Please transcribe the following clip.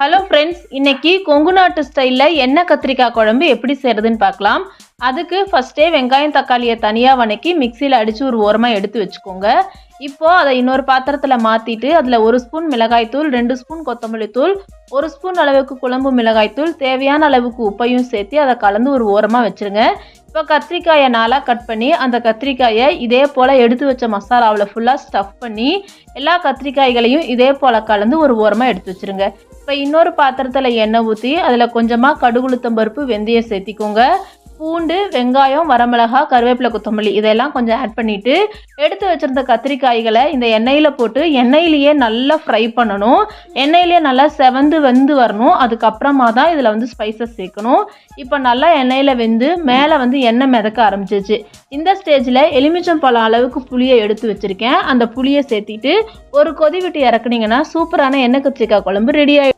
Hello friends, இன்னைக்கு கொங்கு நாட்டு ஸ்டைலில் எண்ணெய் கத்திரிக்காய் குழம்பு எப்படி செய்கிறதுன்னு பார்க்கலாம். அதுக்கு ஃபஸ்ட்டே வெங்காயம் தக்காளியை தனியாக வதக்கி மிக்சியில் அடித்து ஒரு ஓரமாக எடுத்து வச்சுக்கோங்க. இப்போது அதை இன்னொரு பாத்திரத்தில் மாற்றிட்டு அதில் 1 ஸ்பூன் மிளகாய்த்தூள், 2 ஸ்பூன் கொத்தமல்லி தூள், 1 ஸ்பூன் அளவுக்கு குழம்பு மிளகாய்த்தூள், தேவையான அளவுக்கு உப்பையும் சேர்த்து அதை கலந்து ஒரு ஓரமாக வச்சுருங்க. இப்போ கத்திரிக்காயை நாளாக கட் பண்ணி அந்த கத்திரிக்காயை இதே போல் எடுத்து வச்ச மசாலாவில் ஃபுல்லாக ஸ்டஃப் பண்ணி எல்லா கத்திரிக்காய்களையும் இதே போல் கலந்து ஒரு ஓரமாக எடுத்து வச்சுருங்க. இப்போ இன்னொரு பாத்திரத்தில் எண்ணெய் ஊற்றி அதில் கொஞ்சமாக கடுகு உளுத்தம் பருப்பு, வெந்தயம் சேர்த்திக்கோங்க. பூண்டு, வெங்காயம், வரமிளகாய், கருவேப்பிலை, கொத்தமல்லி இதெல்லாம் கொஞ்சம் ஆட் பண்ணிவிட்டு எடுத்து வச்சுருந்த கத்திரிக்காய்களை இந்த எண்ணெயில் போட்டு எண்ணெயிலேயே நல்லா ஃப்ரை பண்ணணும். எண்ணெயிலே நல்லா செவந்து வெந்து வரணும். அதுக்கப்புறமா தான் இதில் ஸ்பைசஸ் சேர்க்கணும். இப்போ நல்லா எண்ணெயில் வெந்து மேலே எண்ணெய் மிதக்க ஆரம்பிச்சிச்சு. இந்த ஸ்டேஜில் எலுமிச்சம்பழம் அளவுக்கு புளியை எடுத்து வச்சுருக்கேன். அந்த புளியை சேர்த்திட்டு ஒரு கொதி விட்டு இறக்குனீங்கன்னா சூப்பரான எண்ணெய் கத்திரிக்காய் குழம்பு ரெடி ஆகிடும்.